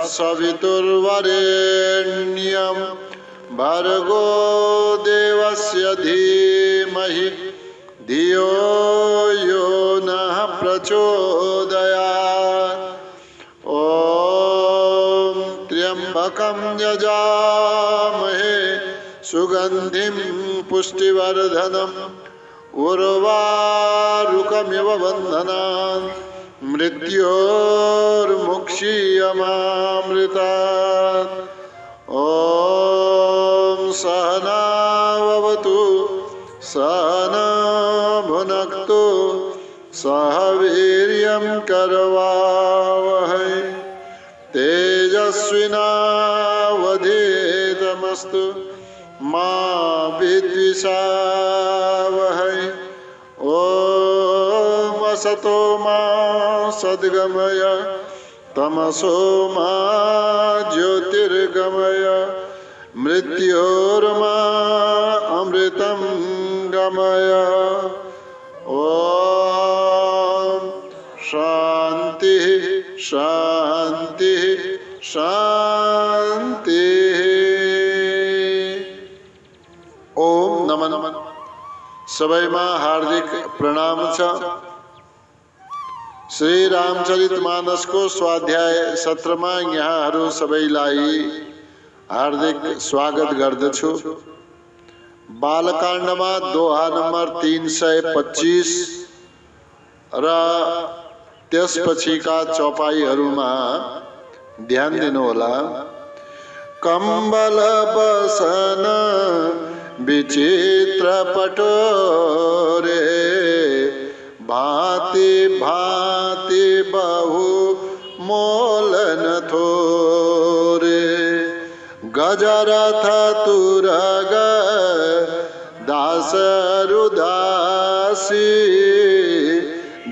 तत्सवितुर्वरेण्यं भर्गो देवस्य धीमहि धियो यो नः प्रचोदयात्। ॐ त्र्यम्बकं यजामहे सुगन्धिं पुष्टिवर्धनम् उर्वारुकमिव बन्धनान् मृत्योर्मुक्षीयमामृतात्। ॐ सहनाववतु सहना भुनक्तु सह वीर्यं करवावहै तेजस्विनावधीतमस्तु मा विद्विषावहै। ॐ असतो मा सद्गमय तमसो मा ज्योतिर्गमय मृत्योर्मा अमृतं गमय। ॐ शांति शांति शांति। ओम नमः। सबैमा हार्दिक प्रणाम छ। श्री रामचरितमानस को स्वाध्याय सत्रमा यहाँहरू सबैलाई हार्दिक स्वागत गर्दछु। बालकाण्डमा दोहा नम्बर 325 र त्यसपछिका चौपाईहरूमा ध्यान दिनुहोला। कम्बल बसन विचित्र पटोरे भांति भांति बहु मोलन थोरे गजरथ तुरग दासरुदासी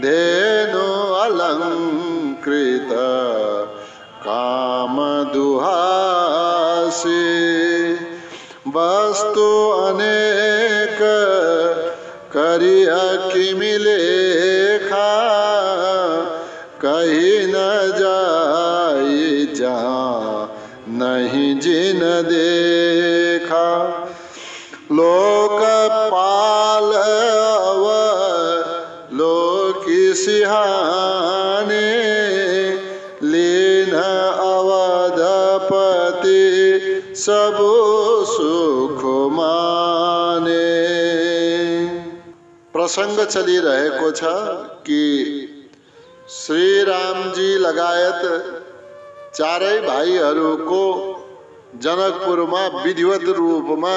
धेनु अलंकृत काम दुहासी वस्तु अनेक करिय किमि लेखा कहीं न जाई जहाँ नहीं जिन देखा। लोकपाल लोकी सिहाने लीन अवधपति सबु सुख माने। प्रसंग चलिरहेको छ कि श्री रामजी लगायत चारै भाइहरूको जनकपुरमा विधिवत रूपमा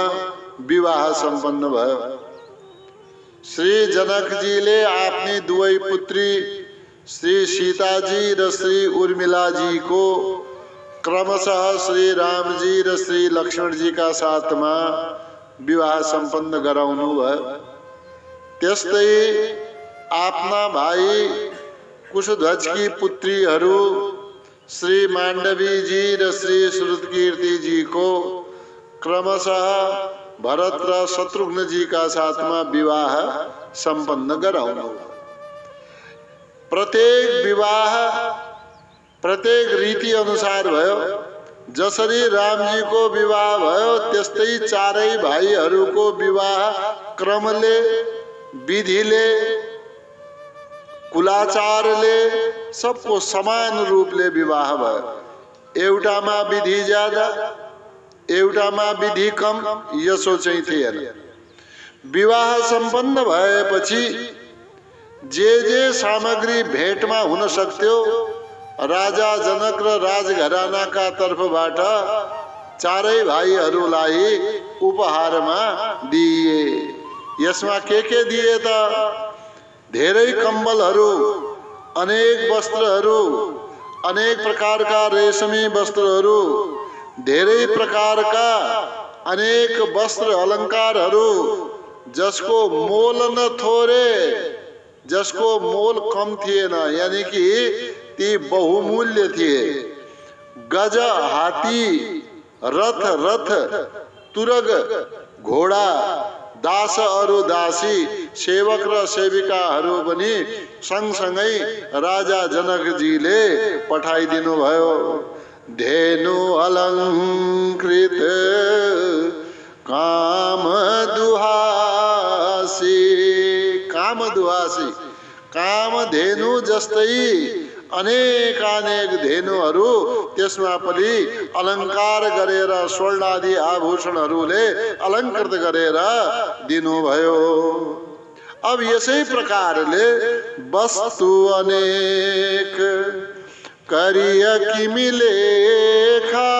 विवाह सम्पन्न भयो। श्री जनकजीले आफ्नी दुवै पुत्री श्री सीताजी र श्री उर्मिलाजीको क्रमशः श्री रामजी र श्री लक्ष्मणजीका साथमा विवाह सम्पन्न गराउनु भयो। त्यस्तै आफ्ना भाइ कुशध्वजकी पुत्रीहरू श्री माण्डवीजी र श्री श्रुतकीर्तिजीको क्रमशः भरत र शत्रुघ्नजीका साथमा विवाह सम्पन्न गराउनु। प्रत्येक विवाह प्रत्येक रीति अनुसार भयो। जसरी रामजीको विवाह भयो त्यस्तै चारै भाइहरूको विवाह क्रमले विधिले कुलाचारले सबको समान रूपले विवाह भयो। एउटामा विधि ज्यादा एउटामा विधि कम यसो चाहिँ थिएन। विवाह सम्पन्न भएपछि जे सामग्री भेटमा हुन सक्थ्यो राजा जनक र राजघरानाका तर्फबाट चारै भाइहरूलाई उपहारमा दिए। यसमा के दिए त? धेरै कम्बलहरू, अनेक वस्त्रहरू, अनेक प्रकारका रेशमी वस्त्रहरू, धेरै प्रकारका अनेक वस्त्र अलंकारहरू जसको मोल न थोरे, जसको मोल कम थिएन, यानी कि ती बहुमूल्य थिए। गज, हाथी, रथ, तुरग, घोडा, दास अरु दासी, सेवक र सेविकाहरू पनि सँगसँगै राजा जनकजीले पठाइदिनु भयो। धेनु अलंकृत काम दुहासी। काम दुहासी, काम धेनु जस्तै अनेकानेक धेनुहरू त्यसमा पनि अलङ्कार गरेर स्वर्ण आदि आभूषणहरूले अलङ्कृत गरेर दिनुभयो। अब यसै प्रकारले वस्तु अनेक करिय किमि लेखा,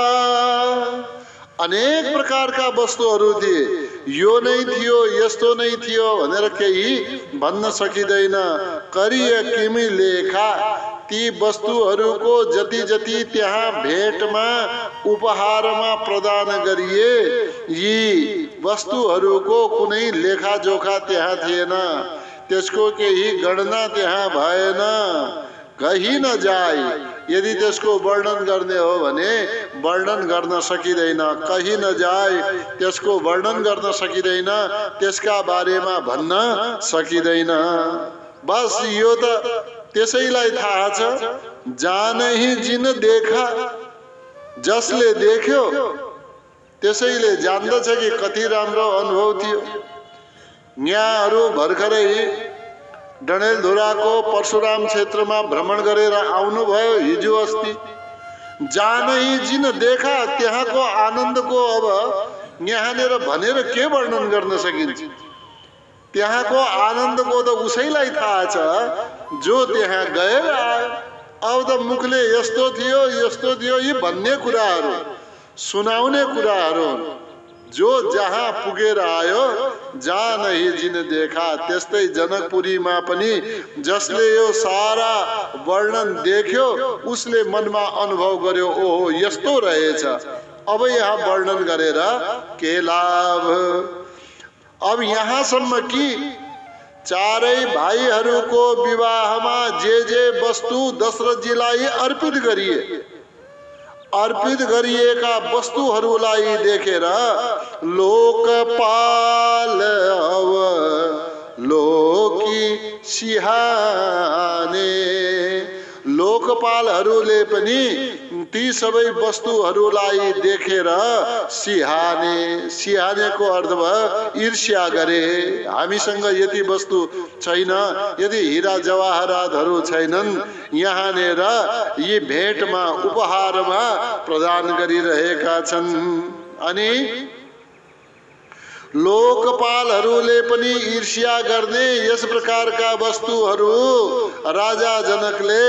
अनेक प्रकारका वस्तुहरू थिए। यो नै थियो, यस्तो नै थियो भनेर केही भन्न सकिँदैन। करिय किमि लेखा, ती वस्तुहरूको जति जति त्यहाँ भेटमा उपहारमा प्रदान गरिए, यी वस्तुहरूको कुनै लेखाजोखा त्यहाँ थिएन, त्यसको केही गणना त्यहाँ भएन। कहीं न जाए, यदि त्यसको वर्णन गर्ने हो भने वर्णन गर्न सकिँदैन। कहीं न जाए, त्यसको वर्णन गर्न सकिँदैन, त्यसका बारेमा भन्न सकिँदैन। बस यो त त्यसैलाई थाहा छ। जानै जिन देखा, जसले देख्यो त्यसैले जान्दछ कि कति राम्रो अनुभव थियो। यहाँहरू भर्खरै डडेलधुराको परशुराम क्षेत्रमा भ्रमण गरेर आउनुभयो हिजो अस्ति। जानै जिन देखा, त्यहाँको आनन्दको अब यहाँनिर भनेर के वर्णन गर्न सकिन्छ। त्यहाँको आनन्दको त उसैलाई थाहा छ जो त्यहाँ गएर आयो। अब त मुखले यस्तो थियो यस्तो थियो यी भन्ने कुराहरू, सुनाउने कुराहरू, जो जहाँ पुगेर आयो जानै जिन देखा। त्यस्तै जनकपुरीमा पनि जसले यो सारा वर्णन देख्यो उसले मनमा अनुभव गर्यो, ओहो यस्तो रहेछ। अब यहाँ वर्णन गरेर के लाभ। अब यहाँसम्म कि चारै भाइहरूको विवाहमा जे वस्तु दशरथजीलाई अर्पित गरिए, अर्पित गरिएका वस्तुहरूलाई देखेर लोकपाल अवलोकी सिहाने, लोकपालहरूले पनि ती सबै वस्तुहरूलाई देखेर सिहाने। सिहानेको अर्थ भयो ईर्ष्या गरे। हामीसँग यति वस्तु छैन, यदि हीरा जवाहरातहरू छैनन्, यहाँनिर यी भेटमा उपहारमा प्रदान गरिरहेका छन्। अनि लोकपालहरूले पनि ईर्ष्या गर्ने यस प्रकारका वस्तुहरू राजा जनकले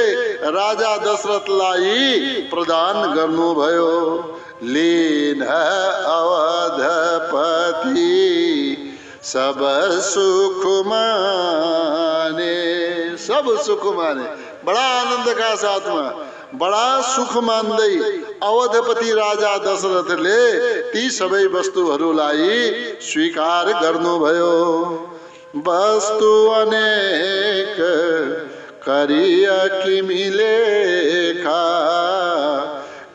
राजा दशरथलाई प्रदान गर्नुभयो। लीन अवधपति सब सुख माने, सब सुख माने, बड़ा आनंद का साथ में बड़ा सुख मान्दै अवधपति राजा दशरथले ती सबै वस्तुहरूलाई स्वीकार गर्नुभयो। वस्तु अनेक करिय किमि लेखा,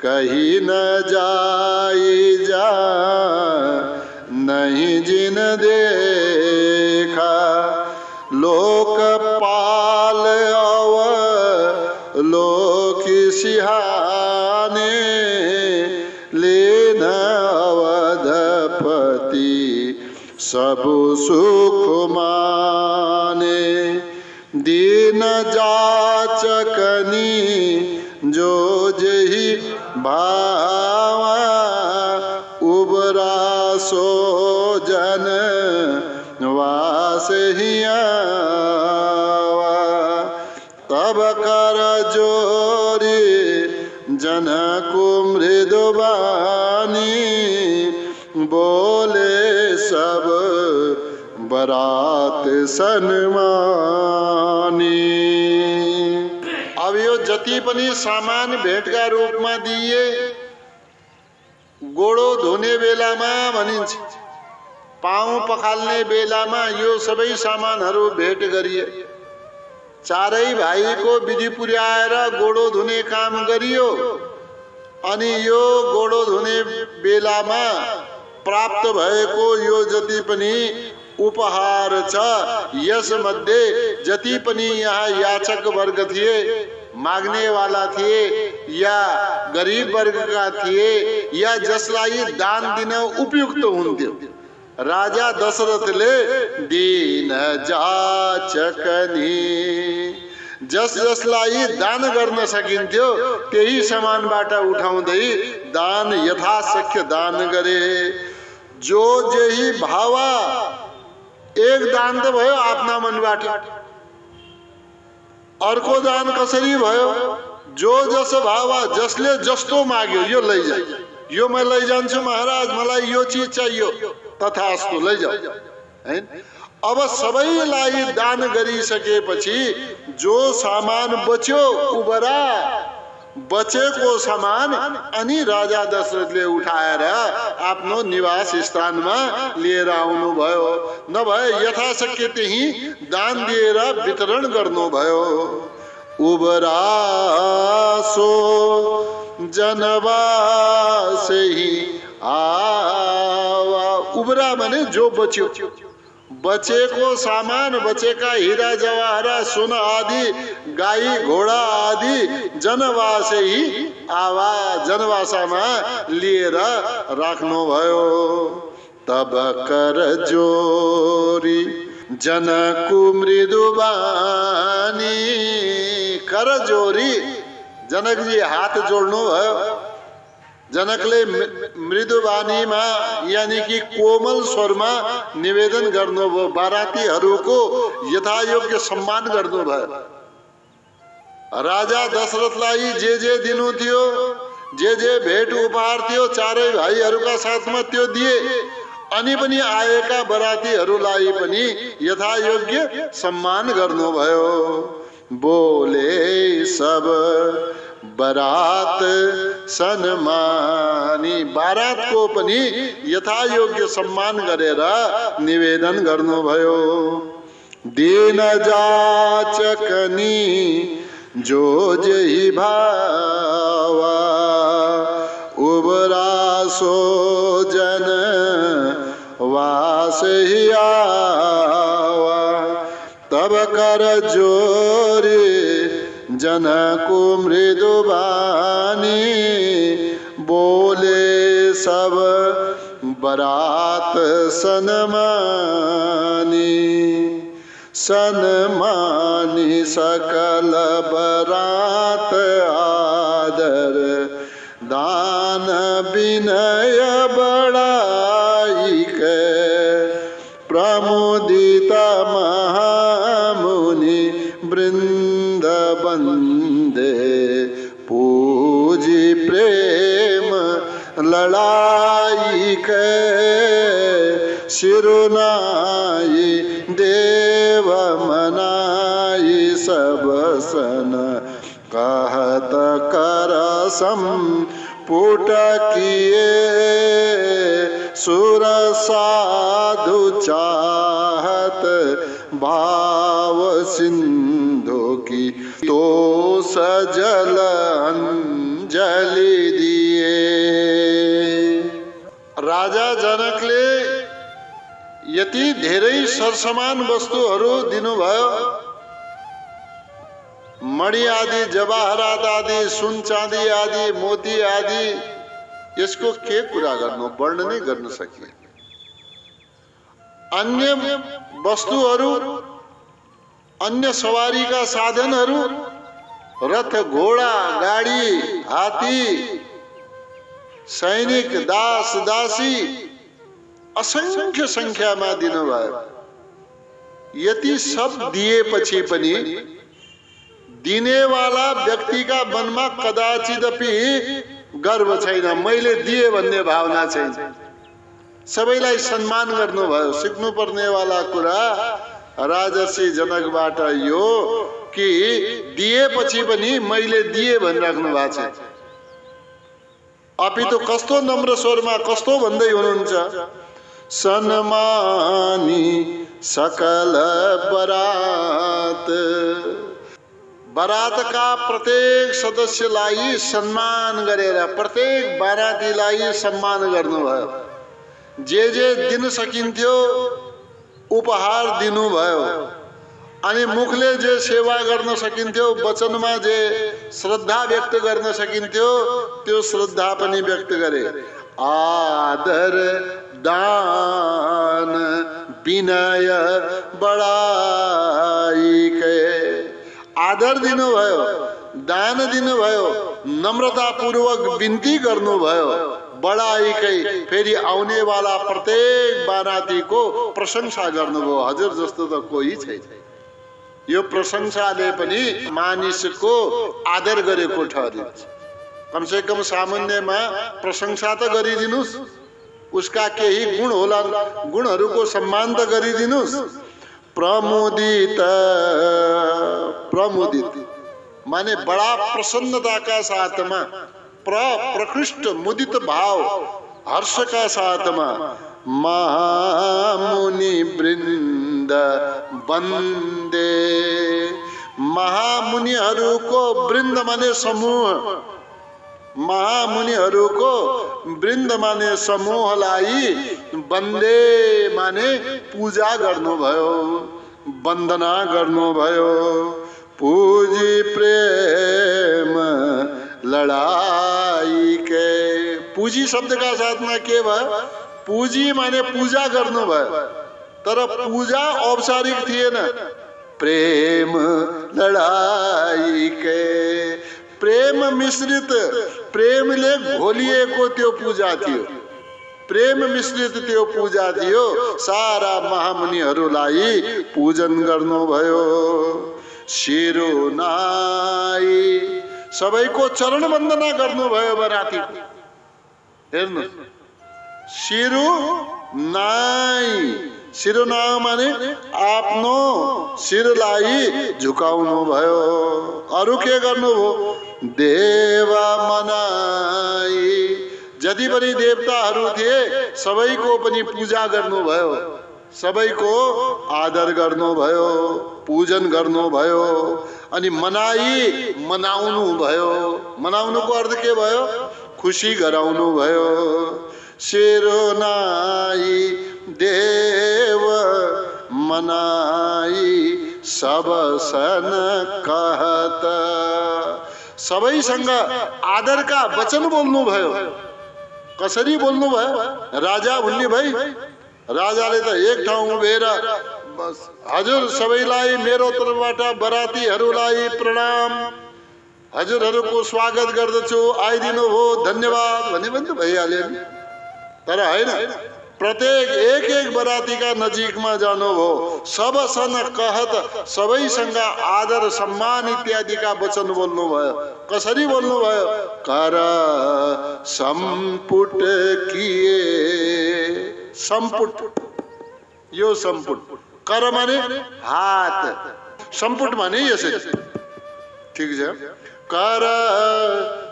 कहीं न जाई जा नहीं जिन देखा। लोकपाल अवलोकी सिहाने, लेन अवधपति सब सुख माने। दीन जाचकनी जो जही भावा, उबरा सो जन वास हिया। तब कर जोरी जनकु मृदुबानी, बोले सब बरात सन्मानी। अब यो जति पनि सामान भेटका रूपमा दिए, गोडो धुने बेलामा भनिन्छ, पाउ पखाल्ने बेलामा यो सबै सामानहरू भेट गरिए। चारै भाइको विधि पुर्याएर गोडो धुने काम गरियो। अनि यो गोडो धुने बेलामा प्राप्त भएको यो जति पनि उपहार छ, यसमध्ये जति पनि यहाँ याचक वर्ग थिए, माग्नेवाला थिए या गरिब वर्गका थिए या जसलाई दान दिन उपयुक्त हुन्थ्यो। राजा दशरथले दीन जाचकनी जसलाई दान गर्न सकिन्थ्यो त्यही समानबाट उठाउँदै दान यथाशक्य दान गरे। जो जेही भावा, एक दान त भयो आफ्ना मनबाट, अर्को दान कसरी भयो? जो जस भावा, जसले जस्तो माग्यो यो लैजा, यो म लैजान्छु महाराज, मलाई यो चीज चाहियो, तथास्तु लैजाऊ हैन। अब सबैलाई दान गरिसकेपछि जो सामान बच्यो उबरा, बचेको सामान अनि राजा दशरथले उठाएर आफ्नो निवास स्थानमा लिएर आउनु भयो। नभए यथाशक्य त्यही दान दिएर वितरण गर्नुभयो। उबरासो जनवासही आवा, उबरा भने जो बच्यो, बचेको सामान, बचेका हिरा जवाहरा सुन आदि, गाई घोडा आदि जनवासही आवा, जनवासामा लिएर राख्नुभयो। तब कर जोरी जनको मृदुबानी, कर जोरी जनकजी हात जोड्नु भयो। जनकले मृदुबानीमा यानी कि कोमल स्वरमा निवेदन गर्नुभयो, बारातीहरूको यथायोग्य सम्मान गर्नुभयो। राजा दशरथलाई जे दिनु थियो, जे भेट उपहार थियो, चारै भाइहरूका साथमा त्यो दिए। अनि पनि आएका बरातीहरूलाई पनि यथायोग्य सम्मान गर्नुभयो। बोले सब बरात सन्मानी, बारातको पनि यथायोग्य सम्मान गरेर निवेदन गर्नुभयो। दीन जाचकनी जो जही भावा, उबरासो जन वासही आवा। तब कर जोरी जनको मृदुबानी, बोले सब बरात सन्मानी। सन्मानी सकल बरात आदर, दान विनय बड़ाई के। प्रमुदित महामुनि वृंद बंदे, पूजी प्रेम लड़ाई के। सिरुनाई देव मनाई, सब सन कहत कर संपुट किए। सुर साधु चाहत भाव सिंधु की, तो सजल अंजलि दिए। राजा जनकले यति धेरै सरसमान वस्तुहरू दिनुभयो। मणि आदि, जवाहरात आदि, सुन चाँदी आदि, मोती आदि, यसको के कुरा गर्नु, वर्णनै गर्न सकिए। अन्य वस्तुहरू, अन्य सवारीका साधनहरू, रथ घोडा गाडी हात्ती, सैनिक दास दासी असंख्य संख्यामा दिनुभयो। यति सब दिएपछि पनि दिनेवाला व्यक्तिका मनमा कदाचिदपि गर्व छैन, मैले दिए भन्ने भावना छैन। सबैलाई सम्मान गर्नुभयो। सिक्नुपर्नेवाला कुरा राजर्षि जनकबाट यो कि दिएपछि पनि मैले दिए भनिराख्नु भएको छ। अपितु कस्तो नम्र स्वरमा कस्तो भन्दै हुनुहुन्छ, सन्मानी सकल बरात। बरातका प्रत्येक सदस्यलाई सम्मान गरेर प्रत्येक बारातीलाई सम्मान गर्नुभयो। जे दिन सकिन्थ्यो उपहार दिनुभयो। अनि मुखले जे सेवा गर्न सकिन्थ्यो, वचनमा जे श्रद्धा व्यक्त गर्न सकिन्थ्यो, त्यो श्रद्धा पनि व्यक्त गरे। आदर दान विनय बढाई के, आदर दिनुभयो, दान दिनुभयो, नम्रतापूर्वक बिन्ती गर्नुभयो, बढाइकै फेरि आउनेवाला प्रत्येक बारातीको प्रशंसा गर्नुभयो। हजुर जस्तो त कोही छैन। यो प्रशंसाले पनि मानिसको आदर गरेको ठहरिन्छ। कमसे कम सामान्यमा प्रशंसा त गरिदिनुस्, उसका केही गुण होला, गुणहरूको सम्मान त गरिदिनुस्। प्रमुदित, प्रमुदित माने बड़ा प्रसन्नता का साथ में, प्रकृष्ट मुदित भाव हर्ष का साथ में महामुनि वृंद वंदे। महामुनिहरूको वृंद माने समूह, महामुनिहरूको वृंद माने समूहलाई वन्दे माने पूजा गर्नुभयो, वन्दना गर्नुभयो। पूजी प्रेम लड़ाई के, पूजी शब्द का साथ में के भयो? पूजी माने पूजा गर्नुभयो, तर पूजा औपचारिक थिएन, प्रेम लड़ाई के, प्रेम मिश्रित, प्रेमले घोलिएको त्यो पूजा थियो, प्रेम मिश्रित त्यो पूजा थियो। सारा महामुनिहरूलाई पूजन गर्नुभयो। शिरोनाई, सबैको चरण वन्दना गर्नुभयो बराती। हेर्नु, शिरु नाई, शिरोनाई माने आफ्नो शिरलाई झुकाउनु भयो। अरु के गर्नुभयो? देवा मनाई, जति पनि देवताहरू थिए सबैको पनि पूजा गर्नुभयो, सबैको आदर गर्नुभयो, पूजन गर्नुभयो। अनि मनाई, मनाउनु भयो। मनाउनुको अर्थ के भयो? खुशी गराउनु भयो। शिरोनाई देव मनाई सब सन कहत, सबैसँग आदरका वचन बोल्नु भयो। कसरी बोल्नु भयो? राजा हुन्ने भई राजाले त एक ठाउँ उभिएर बस, हजुर सबैलाई मेरो तर्फबाट बरातीहरूलाई प्रणाम, हजुरहरूको स्वागत गर्दछु, आइदिनु हो, धन्यवाद भने पनि त भइहाल्यो नि। तर हैन, प्रत्येक एक एक बरातीका नजिकमा जानुभयो, सब सन कहत, सबैसँग आदर सम्मान इत्यादिका वचन बोल्नुभयो। कसरी बोल्नुभयो? कर सम्पुट किए, सम्पुट, यो सम्पुट, कर माने हात, सम्पुट माने यसरी, ठीक छ? कर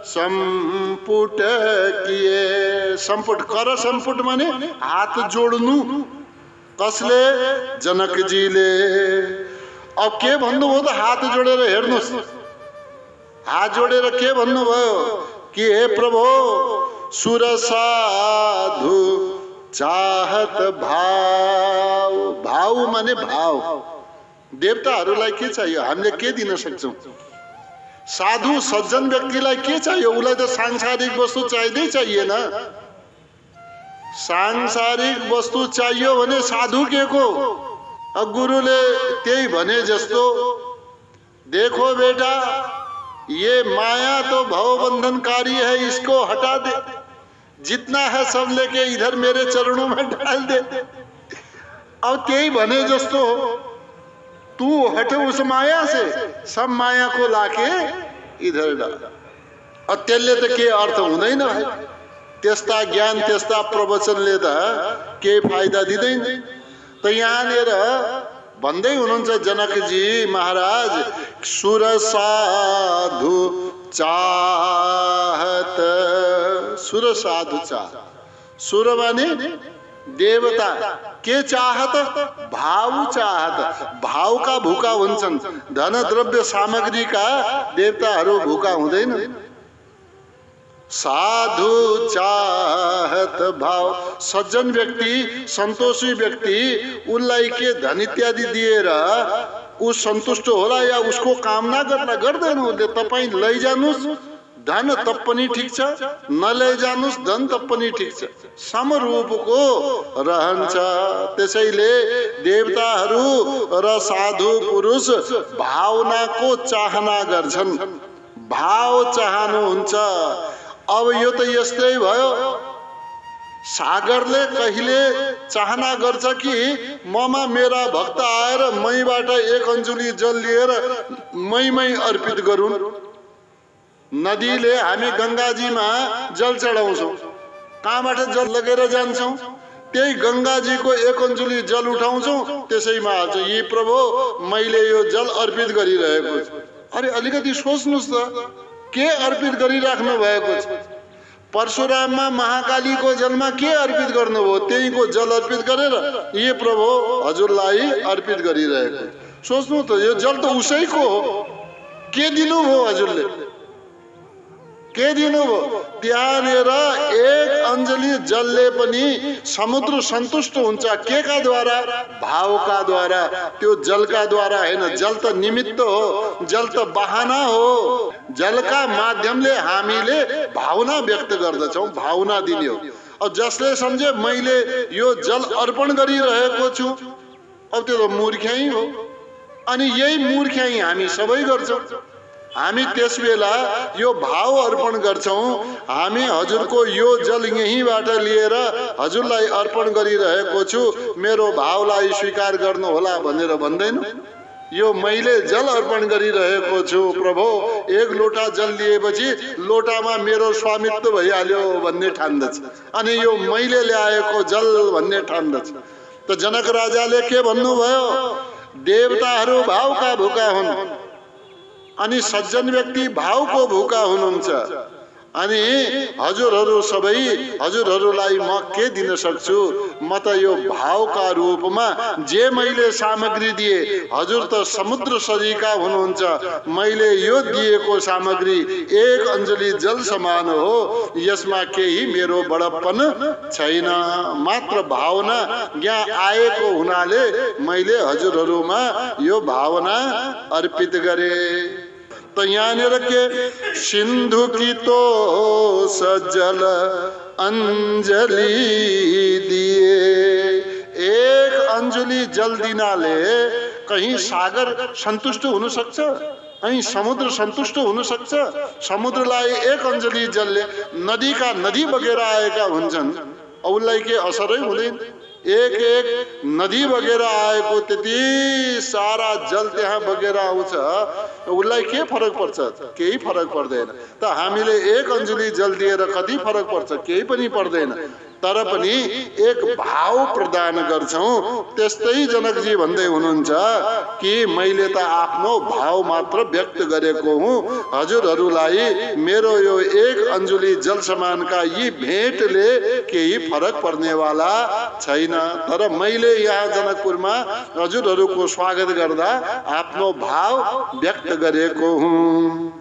सम्पुट किए, सम्पुट, कर सम्पुट माने हात जोड्नु। कसले? जनकजीले। अब के भन्नुभयो त? हात जोडेर हेर्नुस्, हात जोडेर के भन्नुभयो? कि हे प्रभु, सुर साधु चाहत भाव, भाव माने भाव। देवताहरूलाई के चाहियो? हामीले के दिन सक्छौं? साधु सज्जन व्यक्तिलाई के चाहियो? उसलाई त सांसारिक वस्तु चाहिँदै चाहिएन। सांसारिक वस्तु चाहियो भने साधु के को? अब गुरुले त्यही भने जस्तो, देखो बेटा, ये माया तो भवबंधनकारी है, इसको हटा दे, जितना है सब लेके इधर मेरे चरणों में डाल दे। अब त्यही भने जस्तो, तू हट उस माया से, सब माया को लाके इधर डाल। अब त्यसले त के अर्थ हुँदैन है? त्यस्ता ज्ञान, त्यस्ता प्रवचनले त के फाइदा दिँदैन। त यहाँनिर भन्दै हुनुहुन्छ जनकजी महाराज, सुर साधु चाहत, सुर साधु चाहत, सुर माने देवता, के चाहत? भाव चाहत, भाव का भूखा हुन्छन्। धन द्रव्य सामग्री का देवताहरू भूखा हुँदैन। साधु चाहत भाव, सज्जन व्यक्ति, सन्तोषी व्यक्ति, उसलाई के धन इत्यादि दिएर ऊ सन्तुष्ट होला या उसको कामना गर्ला गर्दैन उसले। तपाईँ लैजानुस् धन तप पनि ठिक छ, नलैजानुस् धन तप पनि ठिक छ, समरूपको रहन्छ। त्यसैले देवताहरू र साधु पुरुष भावनाको चाहना गर्छन्, भाव चाहनुहुन्छ। अब यो त यस्तै भयो, सागरले कहिले चाहना गर्छ कि ममा मेरा भक्त आएर मैबाट एक अन्जुली जल लिएर मै अर्पित गरून्। नदीले हामी गंगाजीमा जल चढाउँछौँ, कहाँबाट जल लगेर जान्छौँ, त्यही गंगाजीको एक अन्जुली जल उठाउँछौँ, त्यसैमा हाल्छ, यी प्रभु मैले यो जल अर्पित गरिरहेको छु। अरे अलिकति सोच्नुहोस् त, के अर्पित गरिराख्नु भएको छ? परशुराममा महाकालीको जलमा के अर्पित गर्नुभयो? त्यहीको जल अर्पित गरेर ये प्रभु हजुरलाई अर्पित गरिरहेको। सोच्नु त, यो जल त उसैको हो, के दिनुभयो हजुरले? के दिनुभयो? त्यहाँनिर एक अन्जली जलले पनि समुद्र सन्तुष्ट हुन्छ। के का द्वारा? भावका द्वारा। त्यो जलका द्वारा हैन, जल त निमित्त हो, जल त बहाना हो। जलका माध्यमले हामीले भावना व्यक्त गर्दछौँ, भावना दिने हो। अब जसले सम्झे मैले यो जल अर्पण गरिरहेको छु, अब त्यो त मूर्ख्याइ हो। अनि यही मूर्ख्याइ हामी सबै गर्छौँ। हामी त्यस बेला यो भाव अर्पण गर्छौँ, हामी हजुरको यो जल यहीँबाट लिएर हजुरलाई अर्पण गरिरहेको छु, मेरो भावलाई स्वीकार गर्नु होला भनेर भन्दैन। यो मैले जल अर्पण गरिरहेको छु प्रभु, एक लोटा जल लिएपछि लोटामा मेरो स्वामित्व भइहाल्यो भन्ने ठान्दछ, अनि यो मैले ल्याएको जल भन्ने ठान्दछ। त जनक राजाले के भन्नुभयो? देवताहरू भावका भूका हुन्, अनि सज्जन व्यक्ति भावको भूका हुनुहुन्छ। अनि हजुरहरू सबै, हजुरहरूलाई म के दिन सक्छु? म त यो भावका रूपमा जे मैले सामग्री दिए, हजुर त समुद्र सरीका हुनुहुन्छ, मैले यो दिएको सामग्री एक अन्जली जल समान हो, यसमा केही मेरो बडप्पन छैन, मात्र भावना यहाँ आएको हुनाले मैले हजुरहरूमा यो भावना अर्पित गरे। तो यहाँ के सिंधु की तो सजल अंजलि दिए, एक अंजलि जल दिनाले कहीं सागर संतुष्ट हुन सक्छ, कहीं समुद्र संतुष्ट हुन सक्छ? समुद्रलाई एक अंजलि जलले, नदी का नदी बगेर आएका हुन्छन्, उसलाई के असरै हुँदैन। एक एक नदी बगेर आएको त्यति सारा जल त्यहाँ बगेर आउँछ, उसलाई के फरक पर्छ? केही फरक पर्दैन। त हामीले एक अंजलि जल दिएर कति फरक पर्छ? केही पनि पर्दैन। तर पनि एक भाव प्रदान गर्छौं। त्यस्तै जनकजी भन्दै हुनुहुन्छ कि मैले त आफ्नो भाव मात्र व्यक्त गरेको हुँ, हजुरहरूलाई मेरो यो एक अंजलि जल समानका यी भेटले केही फरक पर्नेवाला छैन। तर मैले यहाँ जनकपुरमा हजुरहरूको स्वागत गर्दा आफ्नो भाव व्यक्त गरेको हुँ।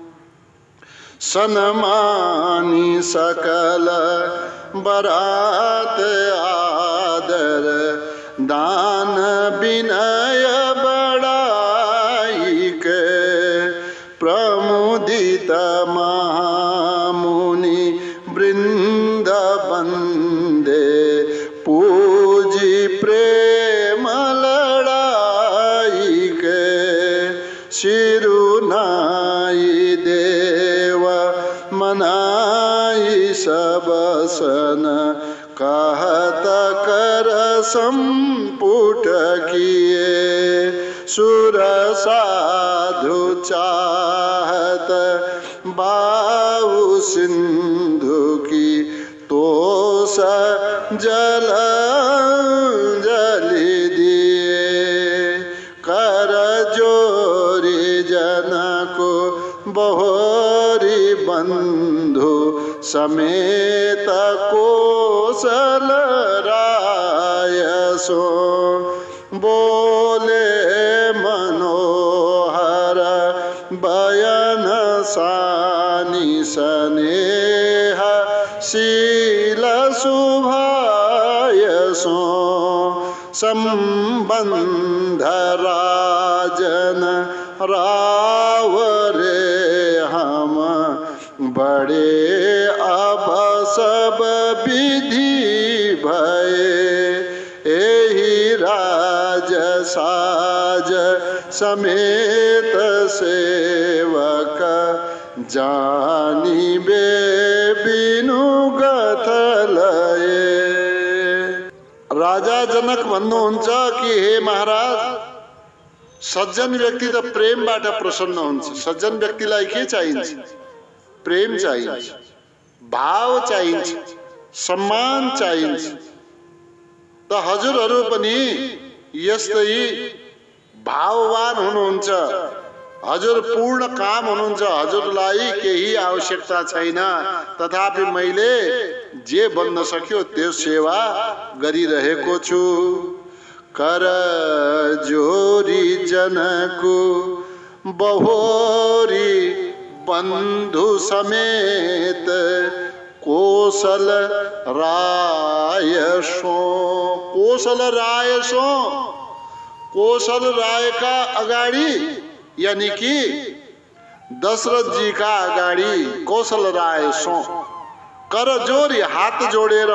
सनमानी सकल बरात आदर, दान विनय बड़ाई के, प्रमुदित महामुनि वृंद बंदे, पूजी प्रेम लड़ाई के, शिरुनाई देव मनाई सबसन, कहत कर संपुट किए, सुर साधु चाहत बाऊ सिंधु की, तोष जल जलि दिए, कर जोरी जनको बहोरी बंधु, समेत कोसल राय सो, बोले मनोहर बयन सानि स्नेह, शील शुभाय सो, संबंध राजन राव रे हम बड़े अब सब विधि भये एहि राज साज समेत सेवक जानिबे बिनु गथलये। राजा जनक भन्नुहुन्छ कि हे महाराज, सज्जन व्यक्ति त प्रेमबाट प्रसन्न हुन्छ। सज्जन व्यक्तिलाई के चाहिन्छ? प्रेम चाहिन्छ, भाव चाहिन्छ, सम्मान चाहिन्छ। त हजुरहरू पनि यस्तै भाववान हुनुहुन्छ। हजुर पूर्ण काम हुनुहुन्छ, हजुरलाई केही आवश्यकता छैन, तथापि मैले जे बन्न सक्यो त्यो सेवा गरिरहेको छु। कर जोरी जनको बहोरी बन्धु समेत कोसल राय सो। कोसल राय सो, कोसल राय का अगाडि यानी कि दशरथ जी का अगाडि कौशल राय सो कर जोरी हात जोडेर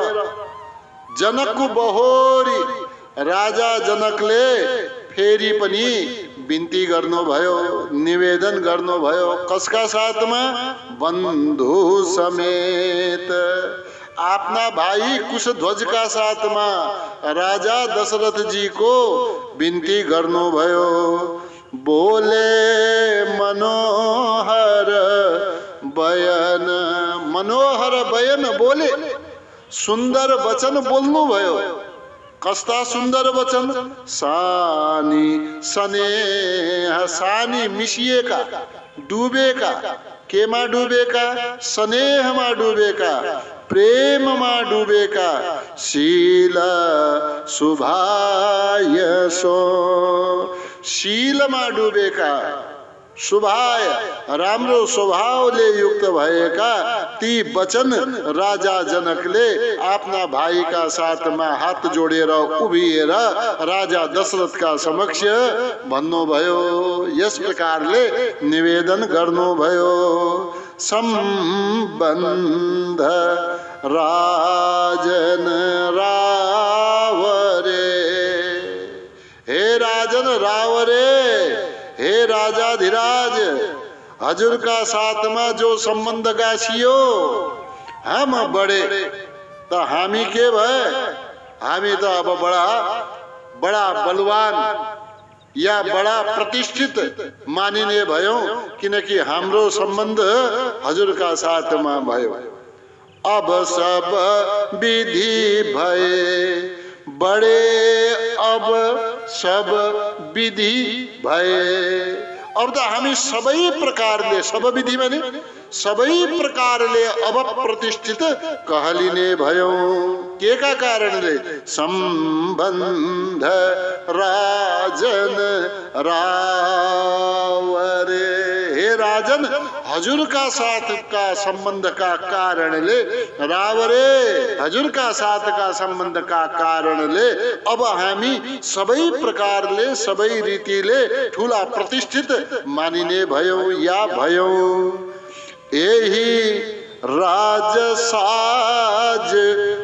जनकको बहोरी राजा जनकले फेरि पनि बिन्ती गर्नुभयो, निवेदन गर्नुभयो। कसका साथमा? बन्धु समेत, आफ्ना भाइ कुशध्वजका साथमा राजा दशरथ जी को बिन्ती गर्नुभयो। बोले मनोहर बयन, मनोहर बयन बोले, सुन्दर वचन बोल्नु भयो। कस्ता सुन्दर वचन? सानी स्नेह, सानी मिसिएका, डुबेका, केमा डुबेका? स्नेहमा डुबेका, प्रेममा डुबेका। शील शुभाय सो, शीलमा डुबेका, शुभाय राम्रो स्वभावले युक्त भएका ती वचन राजा जनकले आफ्ना भाइका साथमा हात जोडेर उभिएर राजा दशरथका समक्ष भन्नुभयो। यस प्रकारले निवेदन गर्नुभयो। सम्बन्ध राजन राव रे, हे राजन राव रे, हे राजाधिराज, हजुर का साथ में जो संबंध गाँसियो हम बड़े तो हामी के भए? हामी तो अब बड़ा बलवान या बड़ा प्रतिष्ठित मानिने भयो, किनकि हाम्रो संबंध हजुर का साथ में भयो। अब सब विधि भए बड़े, अब सब विधि भए। अब त हामी सबै प्रकारले, सब विधि भने सबै प्रकारले अब प्रतिष्ठित कहलिने भयौं। के का कारणले? सम्बन्ध राजन राव रे, हे राजन, हजुर का साथ का संबंध का कारणले, राव रे, हजुर का साथ का संबंध का कारणले अब हामी सबै प्रकारले, सबै रीतिले ठूला प्रतिष्ठित मानिने भयौं या भयौं। यही राजसाज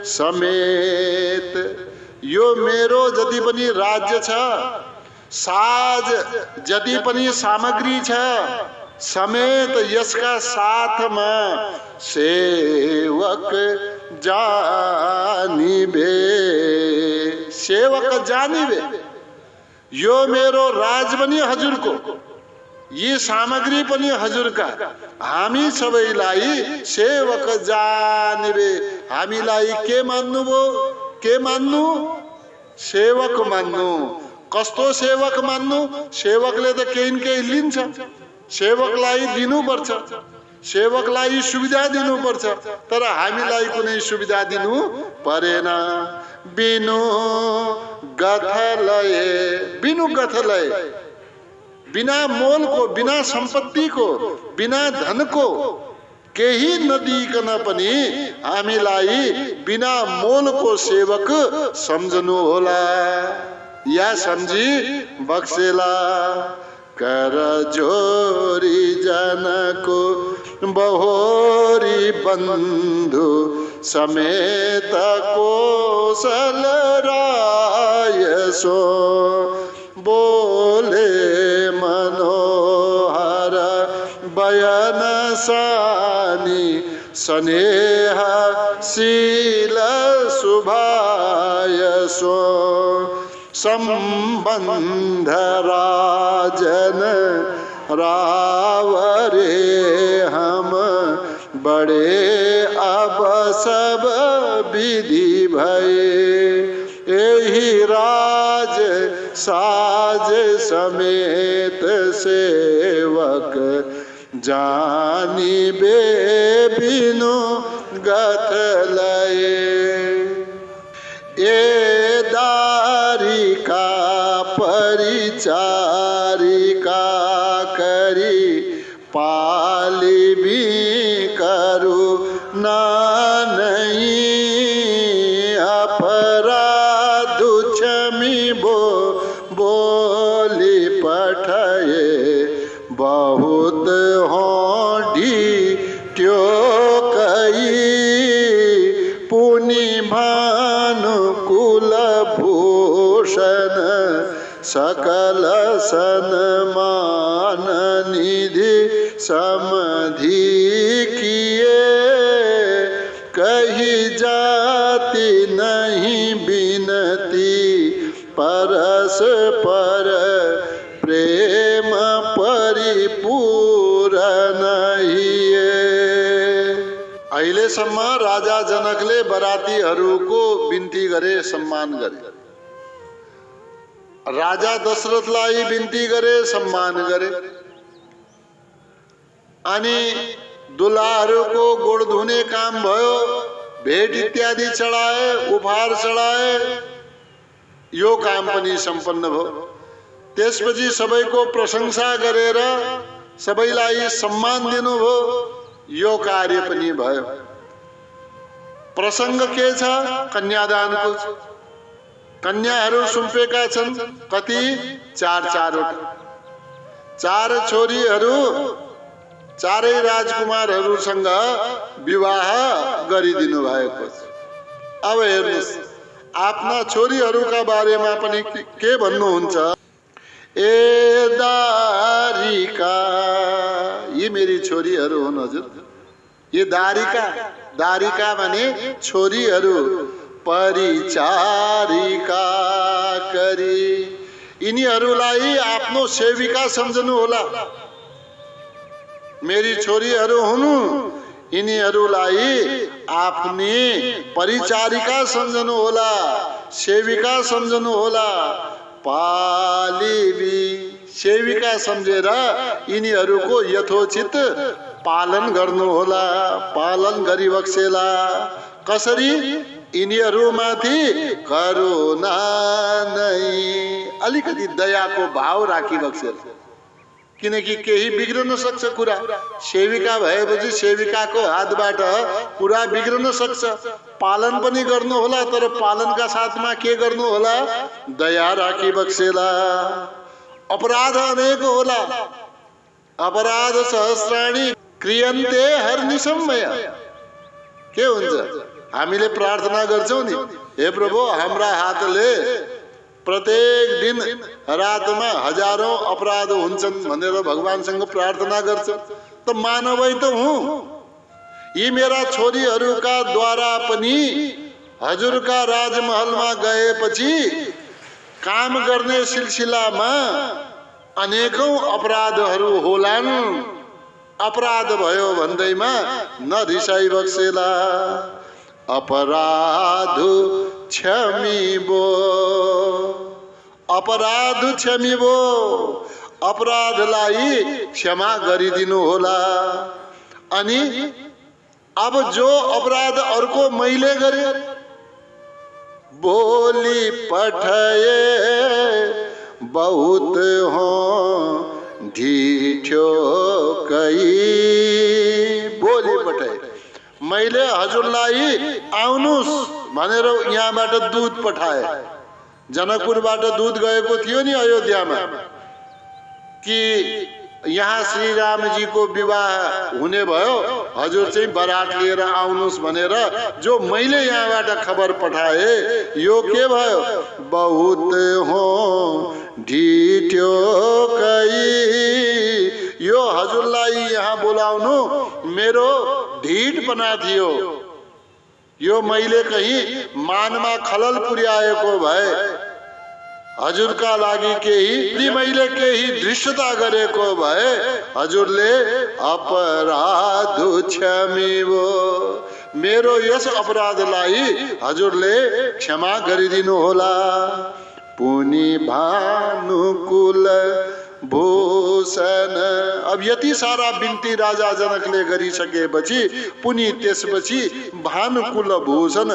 समेत, यो मेरो जति पनि राज्य छ, साज जति पनि सामग्री छ, समेत यसका साथमा सेवक जानिबे, सेवक जानिबे। यो मेरो राज पनि हजुरको, यी सामग्री पनि हजुरका, हामी सबैलाई सेवक जानिबे। हामीलाई के मान्नुभयो? के मान्नु? सेवक मान्नु। कस्तो सेवक मान्नु? सेवकले त केही न केही लिन्छ, सेवकलाई दिनुपर्छ, सेवकलाई सुविधा दिनुपर्छ, तर हामीलाई कुनै सुविधा दिनु परेन। बिनु गथलय, बिनु गथलय, बिना मोल को, बिना संपत्ति को, बिना धन को केही नदिकन पनि हामीलाई बिना मोल को सेवक सम्झनु होला। या सम्झी बक्सेला कर जोरी जनको बहोरी बन्धु समेत कोसल राय सो बोले मनोहर बयन सानी स्नेह शील शुभाय सो संबंध राजन रावरे हम बड़े अब सब विधि भये एहि राज साज समेत सेवक जानी बे बिनु गत लये ए दारिका परिचारिका करी पाली भी करू ना नहीं अपराध क्षमी बोली पठये बहुत होंडी क्यों कई पुनि भानु कुल भूषण सकल सन्मान निधि समधि किए कही जाति नहीं बिनती परस पर प्रेम परिपूर्ण हिए। अहिलेसम्म राजा जनकले बरातीहरूको बिन्ती गरे, सम्मान गरे। राजा दशरथलाई बिन्ती गरे, सम्मान गरे। अनि दुलाहरूको गोड धुने काम भयो, भेट इत्यादि चढाए, उपहार चढाए, यो काम पनि सम्पन्न भयो। त्यसपछि सबैको प्रशंसा गरेर सबैलाई सम्मान दिनुभयो, यो कार्य पनि भयो। प्रसंग के छ? कन्यादानको। कन्याहरू सुम्पेका छन्, कति? 4 चार छोरीहरू चारै राजकुमारहरूसँग विवाह गरिदिनु भएको छ। अब हेर्नुस्, आफ्ना छोरीहरूका बारेमा पनि के भन्नुहुन्छ? ए दारिका, यी मेरी छोरीहरू हुन् हजुर। ये दारिका, दारिका भने छोरीहरू। परिचारिका करी, यिनीहरूलाई आफ्नो सेविका सम्झनु होला। मेरी छोरीहरू हुन्, यिनीहरूलाई आफ्नी परिचारिका सम्झनु होला, सेविका सम्झनु होला। पालिबी, सेविका सम्झेर यिनीहरूको यथोचित पालन गर्नु होला। पालन गरिबक्सेला। कसरी? यिनीहरूमाथि करुणा नै, अलिकति दयाको भाव राखिबक्सेला। किनकि केही बिग्रन सक्छ कुरा। सेविका भएपछि सेविकाको हातबाट कुरा बिग्रन सक्छ। पालन पनि गर्नु होला, तर पालनका साथमा के गर्नु होला? दया राखिबक्सेला। अपराध अनेक होला। अपराध सहस्राणी क्रियन्ते हरनिशम्मय। के हुन्छ? हामीले प्रार्थना गर्छौं नि, हे प्रभु हाम्रा हातले प्रत्येक दिन रातमा हजारौं अपराध हुन्छन् भनेर भगवानसँग प्रार्थना गर्छ। त मानवै त हुँ। यी मेरा छोरीहरूका द्वारा पनि हजुरका राजमहलमा गएपछि काम गर्ने सिलसिलामा अनेकौं अपराधहरू होलान्। अपराध भयो भन्दैमा नरिसाइबक्सेला। अपराध क्षमिबो, अपराध क्षमिबो, अपराधलाई क्षमा गरिदिनु होला। अनि अब जो अपराध अर्को मैले गरे, बोली पठये बहुत हो ढिठो कई, बोली पठाए। मैले हजुरलाई आउनुस् भनेर यहाँबाट दूत पठाए। जनकपुरबाट दूत गएको थियो नि अयोध्यामा कि यहाँ श्री रामजीको विवाह हुने भयो, हजुर चाहिँ बरात लिएर आउनुहोस् भनेर जो मैले यहाँबाट खबर पठाए, यो के भयो? बहुत हो ढिट्यो कई, यो हजुरलाई यहाँ बोलाउनु मेरो ढिटपना थियो। यो मैले कहीं मानमा खलल पुर्याएको भए हजुरका लागि केही मैले केही दृष्टता गरेको भए हजुरले अपराध क्षमिवो, मेरो यस अपराधलाई हजुरले क्षमा गरिदिनु होला। पुनि भानुकुल भूषण, अब यति सारा बिन्ती राजा जनकले गरिसकेपछि पुनि त्यसपछि भानुकुल भूषण,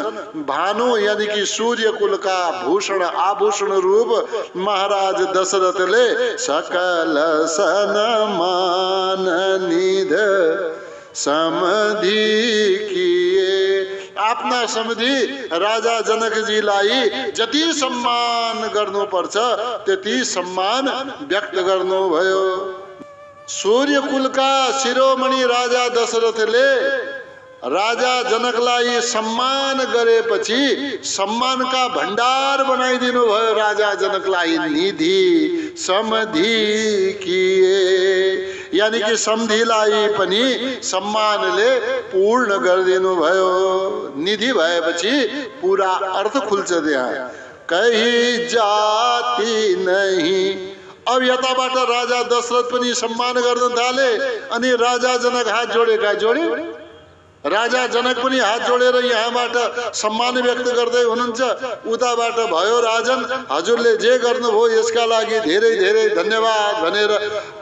भानु यानी कि सूर्य कुलका भूषण आभूषण रूप महाराज दशरथले सकल सनमान निध समधि किए, आफ्ना समधि राजा जनकजीलाई जति सम्मान गर्नुपर्छ त्यति सम्मान व्यक्त गर्नुभयो। सूर्य कुलका शिरोमणि राजा दशरथले राजा जनकलाई सम्मान गरेपछि सम्मानका भण्डार बनाइदिनु भयो राजा जनकलाई। निधि समधि किए यानी कि समधिलाई पनि सम्मानले पूर्ण गरिदिनु भयो। निधि भएपछि पूरा अर्थ खुल्छ त्यहाँ। कहीं जाति नहीं, अब यताबाट राजा दशरथ पनि सम्मान गर्न थाले अनि राजा जनक हात जोडेका जोडे, राजा जनक पनि हात जोडेर यहाँबाट सम्मान व्यक्त गर्दै हुनुहुन्छ। उताबाट भयो राजन हजुरले जे गर्नुभयो यसका लागि धेरै धेरै धन्यवाद भनेर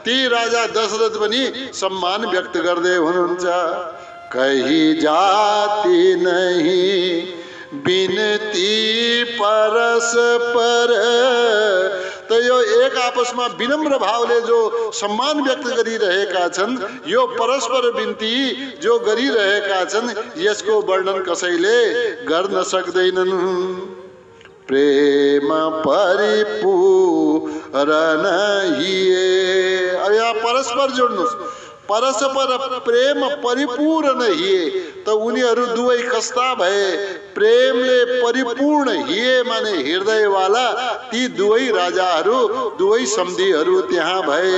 ती राजा दशरथ पनि सम्मान व्यक्त गर्दै हुनुहुन्छ। कहीं जाति नहीं बिनती परस्पर, तो यो एक आपसमा विनम्र भावले जो सम्मान व्यक्त गरिरहेका छन्, यो परस्पर बिन्ती जो गरिरहेका छन्, यसको वर्णन कसैले गर्न सक्दैनन्। प्रेम परिपूरण हिए, अब यहाँ परस्पर जोड्नुहोस्, परस्पर प्रेम परिपूर्ण हिए, त उनीहरू दुवै कस्ता भए? प्रेमले परिपूर्ण हिए माने हृदयवाला ती दुवै राजाहरू दुवै सम्धिहरू त्यहाँ भए।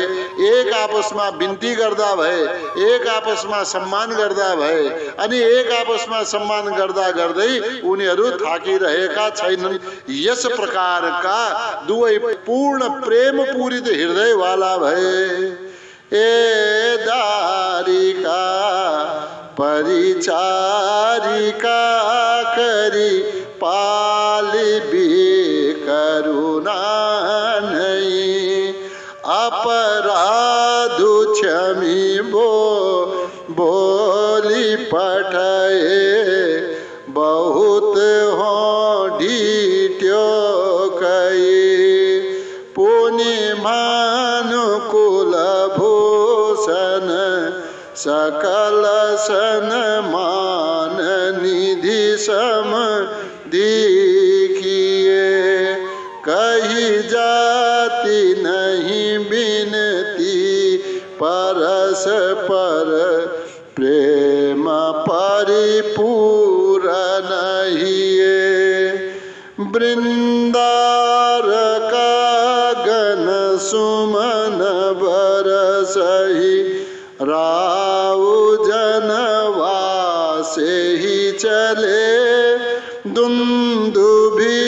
एक आपसमा बिन्ती गर्दा भए, एक आपसमा सम्मान गर्दा भए, अनि एक आपसमा सम्मान गर्दा गर्दै उनीहरू थाकिरहेका छैनन्। यस प्रकारका दुवै पूर्ण प्रेम पूरित हृदयवाला भए। ए दारिका परिचारिका करी पालिबी करुणा नहीं, अपराधु क्षमी बोली पठाए, बहुत हो ढीट्यो कई, पुनि भानुकुल भूषण सकल सनमान निधि समधि किए। कहीं जाति नहीं बिनती परस्पर, प्रेम परिपूर्ण हिए। वृंदार का गण सुमन बरसहि, राउ जनवासे ही चले, दुंदुभि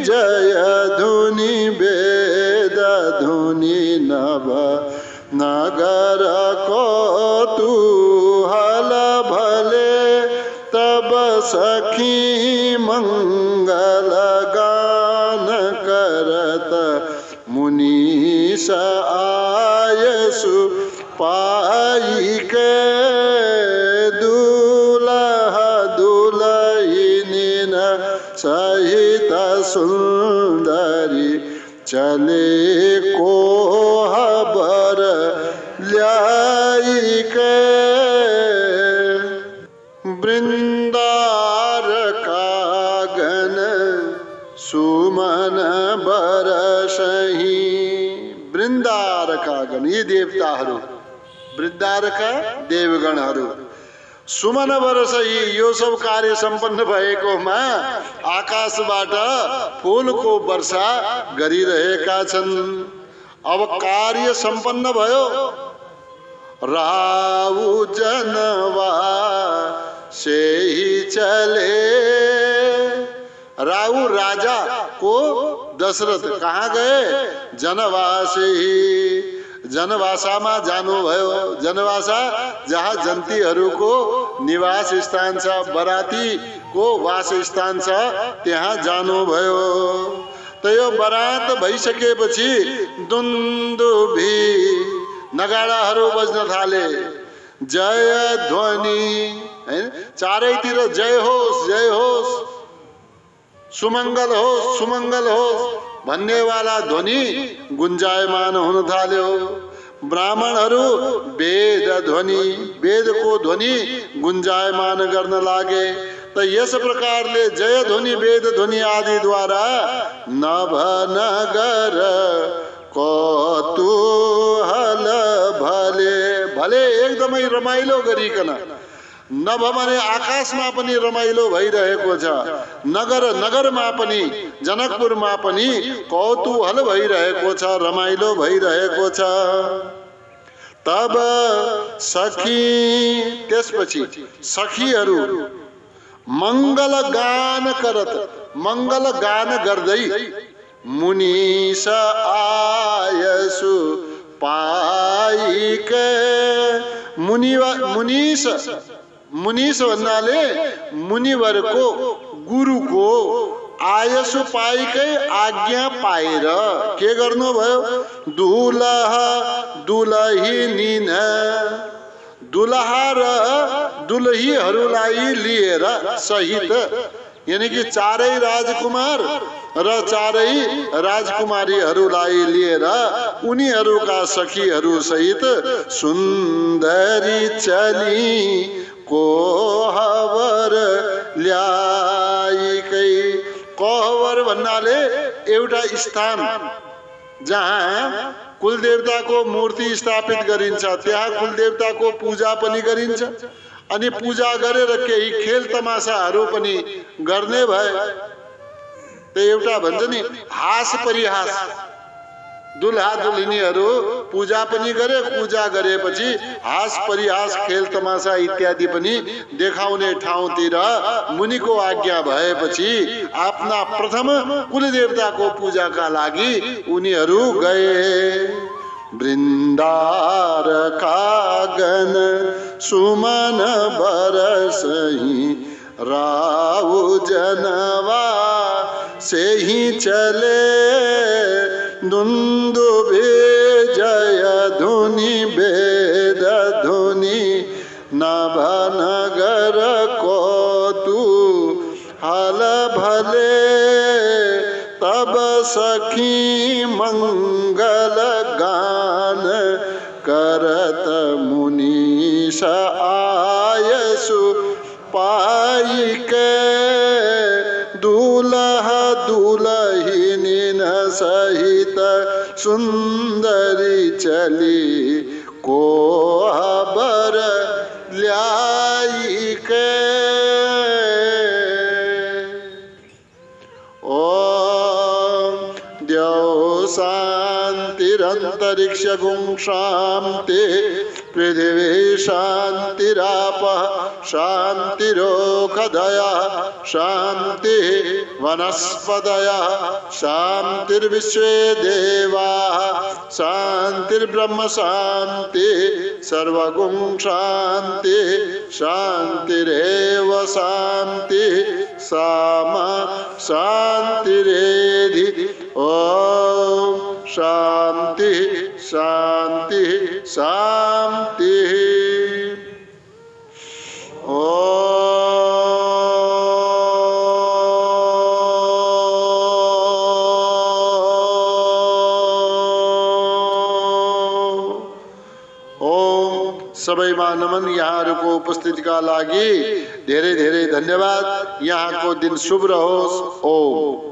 जय धुनि वेद धुनि नभ नगर को तू हल भले, तब सखी मंगल गान करत मुनीस आयसु पाई के, दूल्हा दुल्हनिन सहित सुंदरी चले को बर ल्याई के। वृंदार का गण सुमन वृन्दारका गण, यी देवताहरू, वृन्दारका देवगणहरू सुमन वर्ष यो सब कार्य सम्पन्न भएकोमा आकाशबाट फूलको वर्षा गरिरहेका छन्। अब कार्य सम्पन्न भयो। राउ जनवा से ही चले। राउ राजा को दशरथ कहाँ गए? जनवासे ही, जनवासामा जानुभयो। जनवासा जहाँ जन्तीहरूको निवास स्थान छ, बरातीको वास स्थान छ, त्यहाँ जानुभयो। त यो बरात भइसकेपछि दुन्दुभी नगाडाहरू बज्न थाले। जय ध्वनि, हैन, चारैतिर जय होस्, जय होस्, सुमङ्गल होस्, सुमङ्गल होस् भन्नेवाला ध्वनि गुन्जायमान हुन थाल्यो। ब्राह्मणहरू वेद ध्वनि, वेदको ध्वनि गुन्जायमान गर्न लागे। त यस प्रकारले जय ध्वनि, वेद ध्वनि आदिद्वारा नभनगर कौतूहल भले भले एकदमै रमाइलो गरिकन, नभ भने आकाशमा पनि रमाइलो भइरहेको छ, नगर नगरमा पनि, जनकपुरमा पनि कौतूहल भइरहेको छ, रमाइलो भइरहेको छ। तब सखी, त्यसपछि सखीहरू मङ्गल गान करत, मङ्गल गान गर्दै मुनिस आयसु पाइक। मुनिस, मुनिस भन्नाले मुनिवरको, गुरुको आयसु पाइकै आज्ञा पाएर के गर्नुभयो? दुलहा दुलहिनीन, दुलहा र दुलहीहरूलाई लिएर सहित, यानी कि चारै राजकुमार र चारै राजकुमारीहरूलाई लिएर उनीहरूका सखीहरू सहित सुन्दरी चली कोहबर ल्याइकै। कोहबर भन्नाले एउटा स्थान जहाँ कुलदेवताको मूर्ति स्थापित गरिन्छ, त्यहाँ कुलदेवताको पूजा पनि गरिन्छ। अनि पूजा गरेर केही खेल तमासाहरू पनि गर्ने भए। त्यो एउटा भन्छ नि हास परिहास। दुल्हा दुल्हनीहरू पूजा पनि गरे, पूजा गरेपछि हास परिहास खेल तमासा इत्यादि पनि देखाउने ठाउँतिर मुनिको आज्ञा भएपछि आफ्ना प्रथम कुलदेवताको पूजाका लागि उनीहरू गए। वृन्दार कागन सुमन बरसही राउ जनवा से ही चले। दुन्दुभि जय धुनि वेद धुनि नभ नगर कौतू हल भले। तब सखी मंगल गान करत मुनीष आयसु पाइके। दूल्हा दुल्हिन सहित सुंदरी चली कोहबर ल्याइके। शांतिरंतरिक्ष गुं शांति पृथिवी शांतिराप शांतिरोखदया शांति वनस्पतया शांतिर्विश्वे देवा शांतिर्ब्रह्म शांति सर्वगुं शांति शांतिरेव शांति सामा शांतिरेधि। ओम शांति शांति शांति। सबैमा नमन। यहाँहरूको उपस्थितिका लागि धेरै धेरै धन्यवाद। यहाँको दिन शुभ रहोस्। ओम।